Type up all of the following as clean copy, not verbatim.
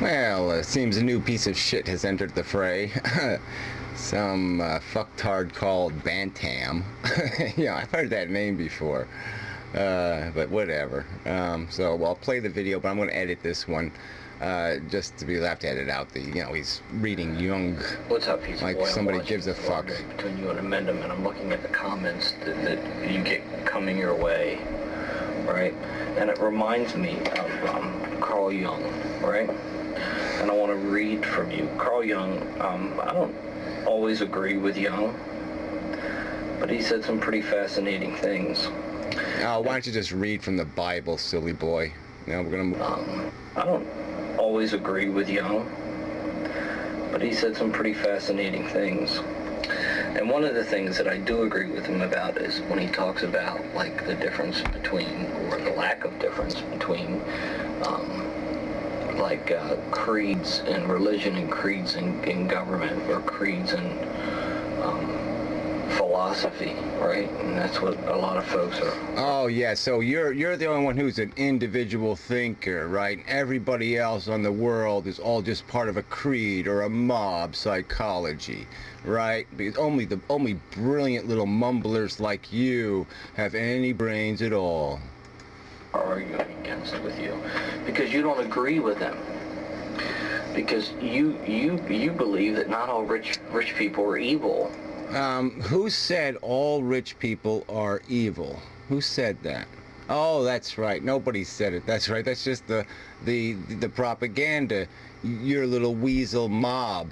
Well, it seems a new piece of shit has entered the fray. Some fucktard called Bantam. Yeah, I've heard that name before. But whatever. So I'll play the video, but I'm going to edit this one. Just to be left to edit out the, he's reading Jung. What's up, piece like of boy? Somebody gives a fuck. Between you and Amendment, and I'm looking at the comments that you get coming your way, right? And it reminds me of Carl Jung, right? And I want to read from you. Carl Jung, I don't always agree with Jung, but he said some pretty fascinating things. Why don't you just read from the Bible, silly boy? We're gonna. I don't always agree with Jung, but he said some pretty fascinating things. And one of the things that I do agree with him about is when he talks about, like, the difference between, or the lack of difference between, creeds in religion and creeds in government, or creeds in philosophy, right? And that's what a lot of folks are. Oh yeah, so you're the only one who's an individual thinker, right? Everybody else on the world is all just part of a creed or a mob psychology, right? Because only brilliant little mumblers like you have any brains at all. Arguing against with you because you don't agree with them, because you believe that not all rich people are evil. Who said all rich people are evil? Who said that? Oh, that's right. Nobody said it. That's right. That's just the propaganda your little weasel mob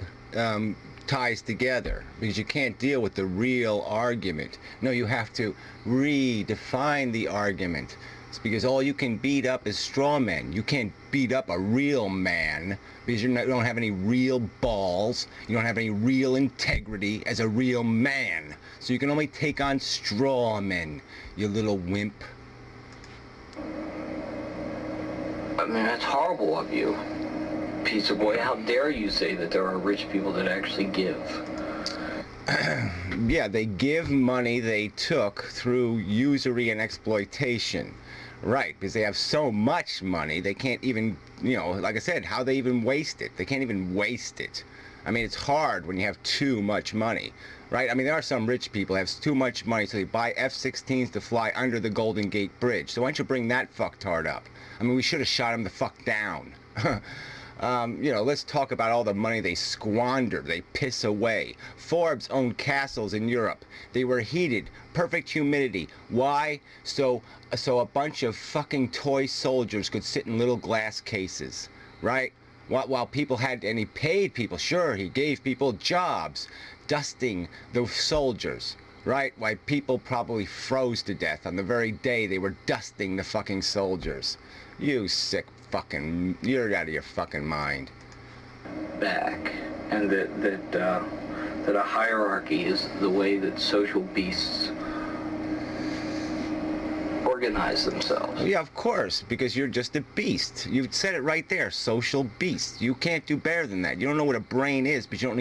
ties together, because you can't deal with the real argument. No, you have to redefine the argument. It's because all you can beat up is straw men. You can't beat up a real man because you don't have any real balls. You don't have any real integrity as a real man. So you can only take on straw men, you little wimp. I mean, that's horrible of you, piece of boy. How dare you say that there are rich people that actually give? Yeah, they give money they took through usury and exploitation. Right, because they have so much money, they can't even, like I said, how they even waste it. They can't even waste it. I mean, it's hard when you have too much money, right? I mean, there are some rich people who have too much money, so they buy F-16s to fly under the Golden Gate Bridge. So why don't you bring that fucktard up? I mean, we should have shot him the fuck down. Let's talk about all the money they squander, they piss away. Forbes owned castles in Europe. They were heated, perfect humidity. Why? So a bunch of fucking toy soldiers could sit in little glass cases, right? While people had, and he paid people, sure, he gave people jobs, dusting the soldiers, right? Why people probably froze to death on the very day they were dusting the fucking soldiers. You sick fucking, you're out of your fucking mind. Back, and that a hierarchy is the way that social beasts organize themselves. Yeah, of course, because you're just a beast. You said it right there, social beast. You can't do better than that. You don't know what a brain is, but you have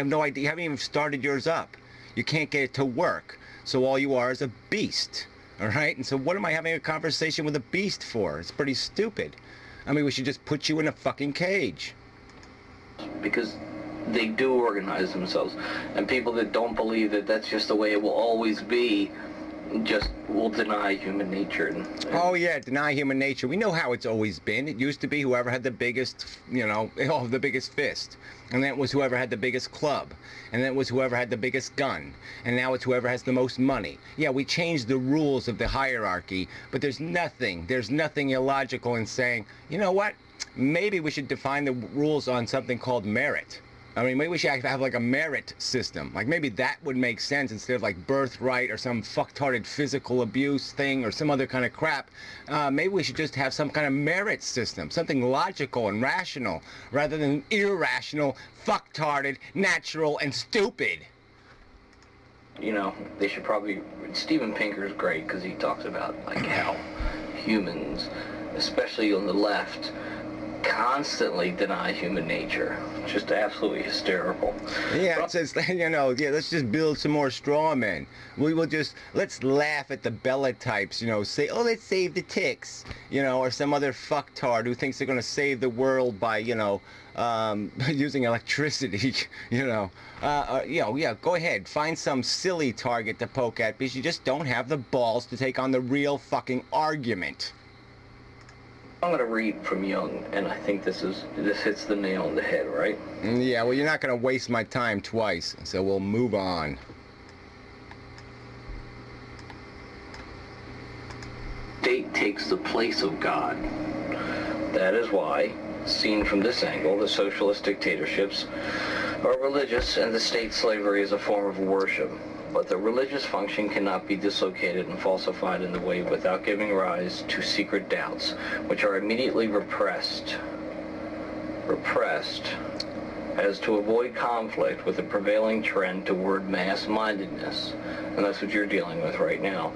no idea. You haven't even started yours up. You can't get it to work. So all you are is a beast. All right? And so what am I having a conversation with a beast for? It's pretty stupid. I mean, we should just put you in a fucking cage. Because they do organize themselves. And people that don't believe that that's just the way it will always be, just will deny human nature. Oh yeah, deny human nature. We know how it's always been. It used to be whoever had the biggest, the biggest fist. And then it was whoever had the biggest club. And then it was whoever had the biggest gun. And now it's whoever has the most money. Yeah, we changed the rules of the hierarchy, but there's nothing illogical in saying, you know what? Maybe we should define the rules on something called merit. I mean, maybe we should have like a merit system. Like maybe that would make sense instead of like birthright or some fucktarded physical abuse thing or some other kind of crap. Maybe we should just have some kind of merit system, something logical and rational rather than irrational, fucktarded, natural, and stupid. They should probably, Steven Pinker's great because he talks about like how humans, especially on the left, constantly deny human nature. Just absolutely hysterical. Yeah, it says, you know, yeah, let's just build some more straw men. We will just, let's laugh at the Bella types, you know, say, oh, let's save the ticks, you know, or some other fucktard who thinks they're going to save the world by, you know, using electricity, you know. Yeah, go ahead. Find some silly target to poke at because you just don't have the balls to take on the real fucking argument. I'm going to read from Jung, and I think this hits the nail on the head, right? Yeah, well, you're not going to waste my time twice, so we'll move on. State takes the place of God. That is why, seen from this angle, the socialist dictatorships are religious and the state slavery is a form of worship. But the religious function cannot be dislocated and falsified in the way without giving rise to secret doubts, which are immediately repressed as to avoid conflict with the prevailing trend toward mass-mindedness. And that's what you're dealing with right now.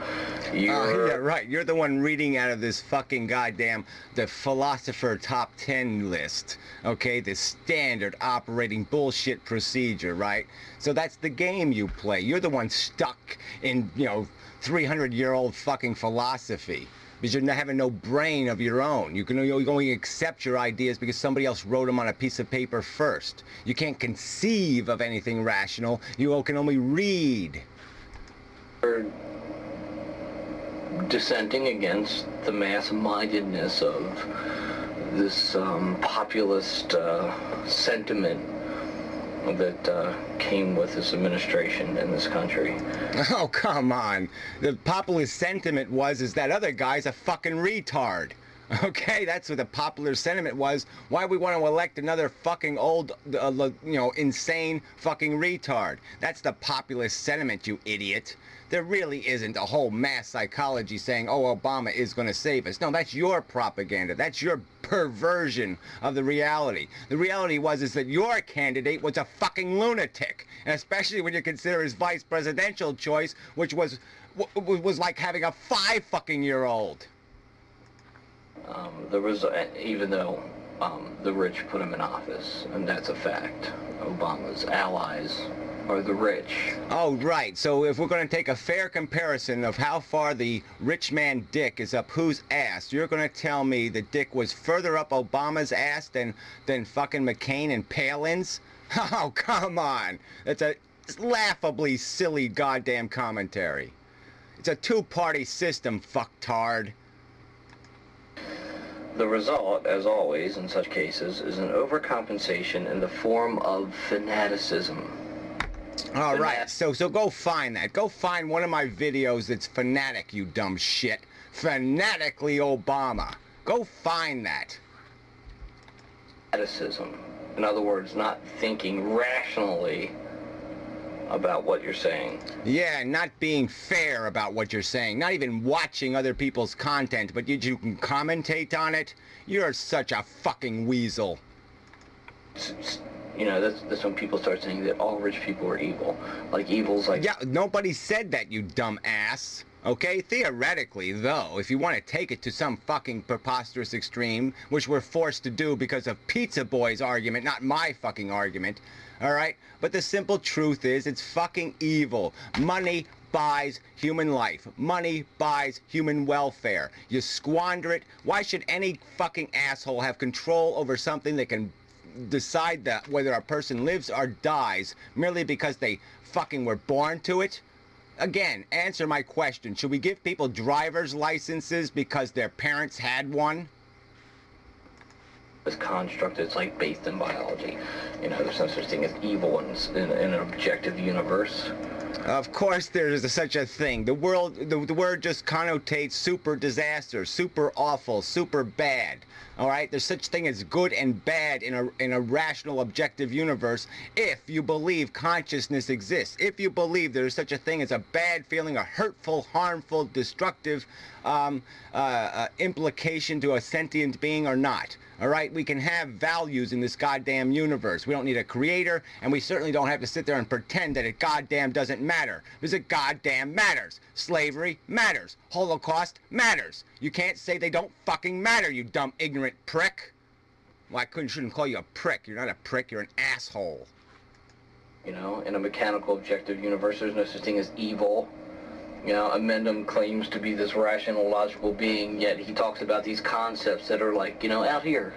Yeah, right. You're the one reading out of this fucking goddamn, the philosopher top 10 list. Okay, the standard operating bullshit procedure, right? So that's the game you play. You're the one stuck in, you know, 300-year-old fucking philosophy. Because you're having no brain of your own. You can only accept your ideas because somebody else wrote them on a piece of paper first. You can't conceive of anything rational. You can only read. Dissenting against the mass-mindedness of this populist sentiment that came with this administration in this country. Oh, come on. The populist sentiment is that other guy's a fucking retard. Okay, that's what the popular sentiment was. Why we want to elect another fucking old, you know, insane fucking retard. That's the populist sentiment, you idiot. There really isn't a whole mass psychology saying, oh, Obama is going to save us. No, that's your propaganda. That's your perversion of the reality. The reality is that your candidate was a fucking lunatic. And especially when you consider his vice presidential choice, which was like having a 5-fucking-year-old. There was, even though the rich put him in office, and that's a fact, Obama's allies are the rich. Oh, right. So if we're going to take a fair comparison of how far the rich man dick is up whose ass, you're going to tell me the dick was further up Obama's ass than fucking McCain and Palin's? Oh, come on. It's a laughably silly goddamn commentary. It's a two-party system, fucktard. The result, as always in such cases, is an overcompensation in the form of fanaticism. All right, so go find that. Go find one of my videos that's fanatic, you dumb shit. Fanatically Obama. Go find that. Fanaticism. In other words, not thinking rationally about what you're saying. Yeah, not being fair about what you're saying. Not even watching other people's content, but you can commentate on it. You're such a fucking weasel. You know, that's when people start saying that all rich people are evil. Like, evil's like... Yeah, nobody said that, you dumb ass. Okay, theoretically, though, if you want to take it to some fucking preposterous extreme, which we're forced to do because of Pizza Boy's argument, not my fucking argument, all right? But the simple truth is, it's fucking evil. Money buys human life. Money buys human welfare. You squander it. Why should any fucking asshole have control over something that can decide that whether a person lives or dies merely because they fucking were born to it? Again, answer my question. Should we give people driver's licenses because their parents had one? This construct is like based in biology. You know, there's no such thing as evil in an objective universe. Of course there is such a thing. The word just connotates super disaster, super awful, super bad. All right, there's such thing as good and bad in a rational, objective universe if you believe consciousness exists. If you believe there's such a thing as a bad feeling, a hurtful, harmful, destructive implication to a sentient being or not. All right, we can have values in this goddamn universe. We don't need a creator, and we certainly don't have to sit there and pretend that it goddamn doesn't matter. Because it goddamn matters. Slavery matters. Holocaust matters. You can't say they don't fucking matter, you dumb ignorant prick. Well, shouldn't call you a prick. You're not a prick. You're an asshole. You know, in a mechanical objective universe, there's no such thing as evil. You know, Amendum claims to be this rational, logical being, yet he talks about these concepts that are like, you know, out here.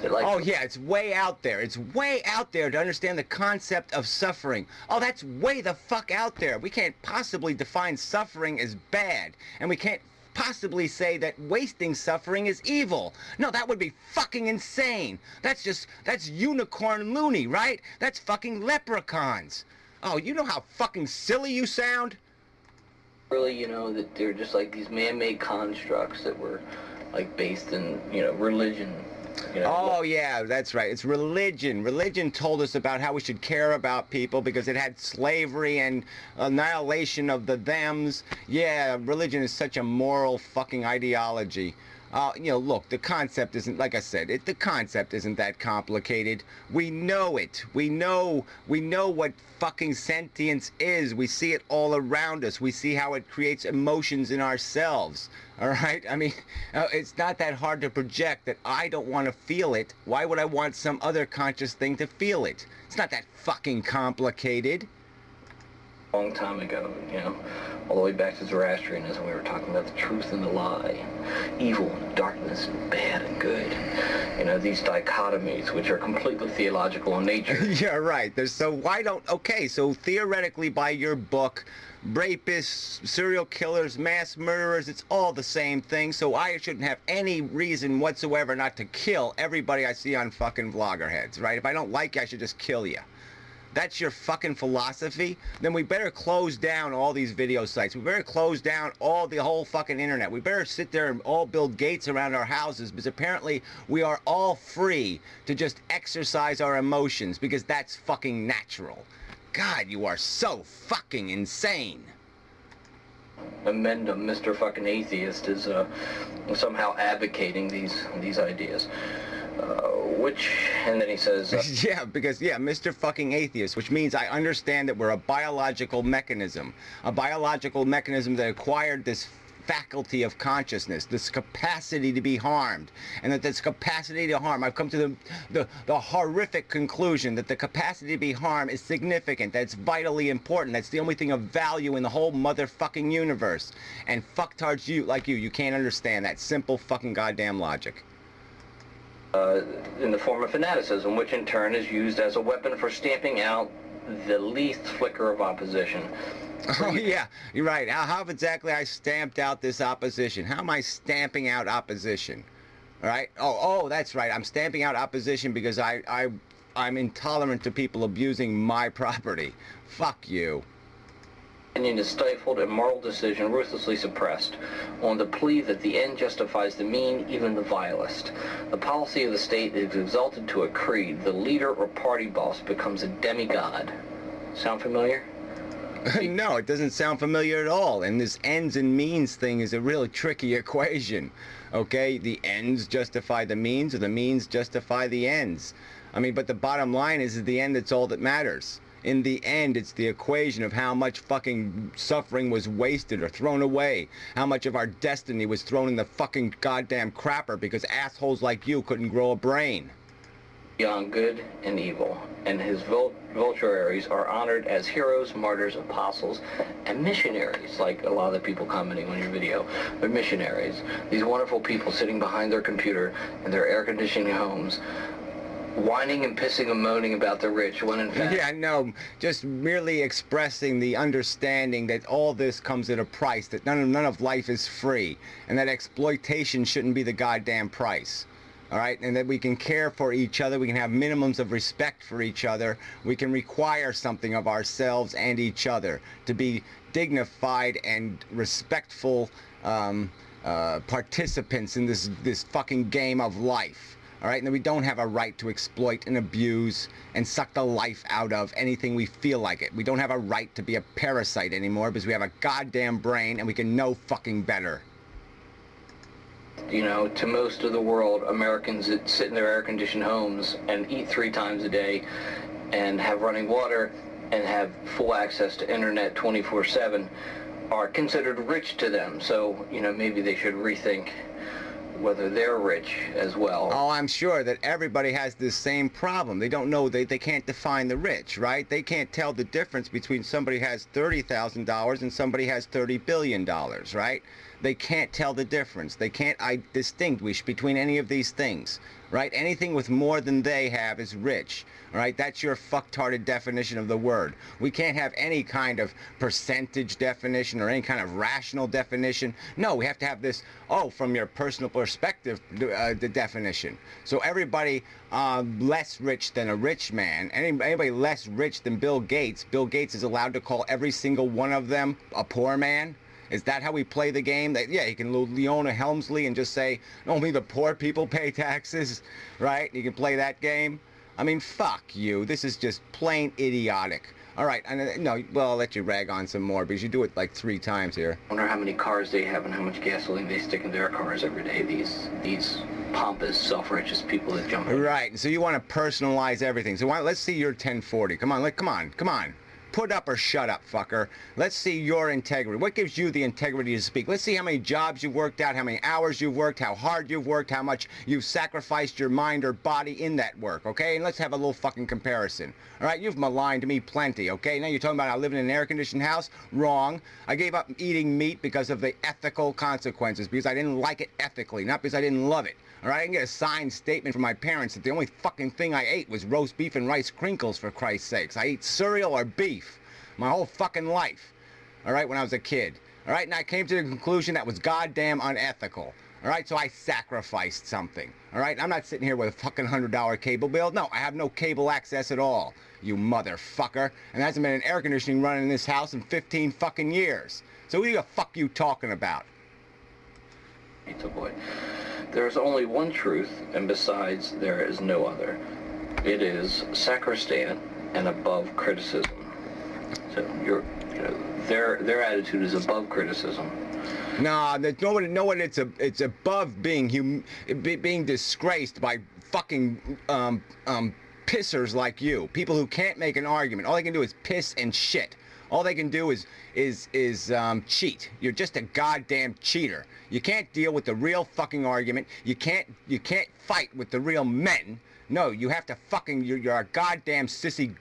Like, oh yeah, it's way out there. It's way out there to understand the concept of suffering. Oh, that's way the fuck out there. We can't possibly define suffering as bad, and we can't possibly say that wasting suffering is evil. No, that would be fucking insane. That's unicorn loony, right? That's fucking leprechauns. Oh, you know how fucking silly you sound? Really, you know, that they're just like these man-made constructs that were like based in, you know, religion. You know, oh yeah, that's right. It's religion. Religion told us about how we should care about people because it had slavery and annihilation of the thems. Yeah, religion is such a moral fucking ideology. You know, look, the concept isn't, like I said, the concept isn't that complicated. We know it. We know what fucking sentience is. We see it all around us. We see how it creates emotions in ourselves. All right? I mean, it's not that hard to project that I don't want to feel it. Why would I want some other conscious thing to feel it? It's not that fucking complicated. Long time ago, you know, all the way back to Zoroastrianism, we were talking about the truth and the lie, evil and darkness and bad and good. You know, these dichotomies, which are completely theological in nature. Yeah, right. So theoretically, by your book, rapists, serial killers, mass murderers, it's all the same thing, so I shouldn't have any reason whatsoever not to kill everybody I see on fucking Vloggerheads, right? If I don't like you, I should just kill you. That's your fucking philosophy? Then we better close down all these video sites. We better close down the whole fucking internet. We better sit there and all build gates around our houses because apparently we are all free to just exercise our emotions because that's fucking natural. God, you are so fucking insane. Amendum, Mr. fucking Atheist, is somehow advocating these ideas. And then he says... yeah, because, yeah, Mr. fucking Atheist, which means I understand that we're a biological mechanism that acquired this faculty of consciousness, this capacity to be harmed, and that this capacity to harm, I've come to the horrific conclusion that the capacity to be harmed is significant, that's vitally important, that's the only thing of value in the whole motherfucking universe. And fucktards you can't understand that simple fucking goddamn logic. In the form of fanaticism, which in turn is used as a weapon for stamping out the least flicker of opposition. Oh yeah, you're right. How exactly I stamped out this opposition? How am I stamping out opposition? All right. Oh, that's right. I'm stamping out opposition because I'm intolerant to people abusing my property. Fuck you. Opinion is stifled and moral decision ruthlessly suppressed on the plea that the end justifies the mean, even the vilest. The policy of the state is exalted to a creed. The leader or party boss becomes a demigod. Sound familiar? No, it doesn't sound familiar at all. And this ends and means thing is a really tricky equation. Okay, the ends justify the means, or the means justify the ends. I mean, but the bottom line is the end, that's all that matters. In the end, it's the equation of how much fucking suffering was wasted or thrown away. How much of our destiny was thrown in the fucking goddamn crapper because assholes like you couldn't grow a brain. Beyond good and evil, and his vulturaries are honored as heroes, martyrs, apostles, and missionaries, like a lot of the people commenting on your video. They're missionaries. These wonderful people sitting behind their computer in their air-conditioning homes, whining and pissing and moaning about the rich, when in fact... Yeah, no, just merely expressing the understanding that all this comes at a price, that none of life is free, and that exploitation shouldn't be the goddamn price. All right, and that we can care for each other, we can have minimums of respect for each other, we can require something of ourselves and each other to be dignified and respectful participants in this fucking game of life. All right, and that we don't have a right to exploit and abuse and suck the life out of anything we feel like it. We don't have a right to be a parasite anymore because we have a goddamn brain and we can know fucking better. You know, to most of the world, Americans that sit in their air-conditioned homes and eat 3 times a day and have running water and have full access to internet 24/7 are considered rich to them. So, you know, maybe they should rethink whether they're rich as well. Oh, I'm sure that everybody has this same problem. They don't know, they can't define the rich, right? They can't tell the difference between somebody who has $30,000 and somebody who has $30 billion, right? They can't tell the difference. They can't distinguish between any of these things, right? Anything with more than they have is rich, right? That's your fucktarded definition of the word. We can't have any kind of percentage definition or any kind of rational definition. No, we have to have this, oh, from your personal perspective, the definition. So everybody less rich than a rich man, anybody less rich than Bill Gates is allowed to call every single one of them a poor man? Is that how we play the game? That, yeah, you can Leona Helmsley and just say, only the poor people pay taxes, right? You can play that game. I mean, fuck you. This is just plain idiotic. All right, no, well, I'll let you rag on some more because you do it like 3 times here. I wonder how many cars they have and how much gasoline they stick in their cars every day. These pompous, self-righteous people that jump in. Right, so you want to personalize everything. So let's see your 1040. Come on, come on. Put up or shut up, fucker. Let's see your integrity. What gives you the integrity to speak? Let's see how many jobs you've worked out, how many hours you've worked, how hard you've worked, how much you've sacrificed your mind or body in that work, okay? And let's have a little fucking comparison. All right, you've maligned me plenty, okay? Now you're talking about I live in an air-conditioned house? Wrong. I gave up eating meat because of the ethical consequences, because I didn't like it ethically, not because I didn't love it. All right, I can get a signed statement from my parents that the only fucking thing I ate was roast beef and rice crinkles, for Christ's sakes. I eat cereal or beef my whole fucking life, all right, when I was a kid. All right, and I came to the conclusion that was goddamn unethical. All right, so I sacrificed something. All right, I'm not sitting here with a fucking $100 cable bill. No, I have no cable access at all, you motherfucker. And there hasn't been an air conditioning running in this house in 15 fucking years. So who the fuck you talking about? Pizza boy. There is only one truth, and besides, there is no other. It is sacrosanct and above criticism. So their attitude is above criticism. Nah, no one. It's above being being disgraced by fucking pissers like you. People who can't make an argument. All they can do is piss and shit. All they can do is cheat. You're just a goddamn cheater. You can't deal with the real fucking argument. You can't fight with the real men. No, you have to fucking. You're a goddamn sissy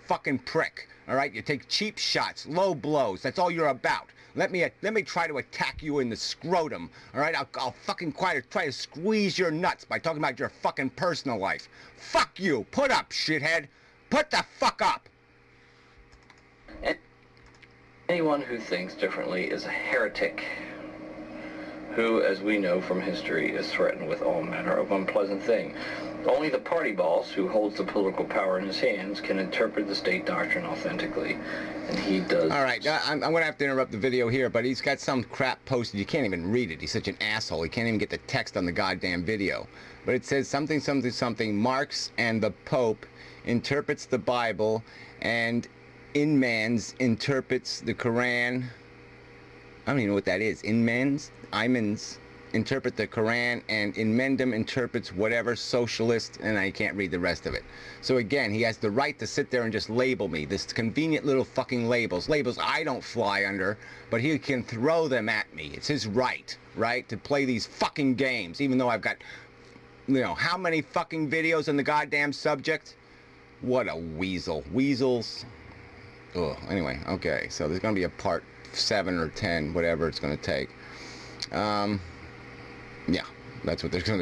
fucking prick. All right, you take cheap shots, low blows. That's all you're about. Let me try to attack you in the scrotum. All right, I'll fucking try to squeeze your nuts by talking about your fucking personal life. Fuck you. Put up, shithead. Put the fuck up. Anyone who thinks differently is a heretic, who, as we know from history, is threatened with all manner of unpleasant thing. Only the party boss, who holds the political power in his hands, can interpret the state doctrine authentically, and he does. All right, I'm going to have to interrupt the video here, but he's got some crap posted. You can't even read it. He's such an asshole. He can't even get the text on the goddamn video. But it says something, something, something. Marx and the Pope interprets the Bible, and Inmans interprets the Quran. I don't even know what that is. Imans interpret the Quran, and Inmendum interprets whatever socialist, and I can't read the rest of it. So again, he has the right to sit there and just label me. This convenient little fucking labels I don't fly under, but he can throw them at me. It's his right, to play these fucking games, even though I've got, how many fucking videos on the goddamn subject? What a weasel. Weasels. Oh, anyway, okay, so there's gonna be a part 7 or 10, whatever it's gonna take. Yeah, that's what there's gonna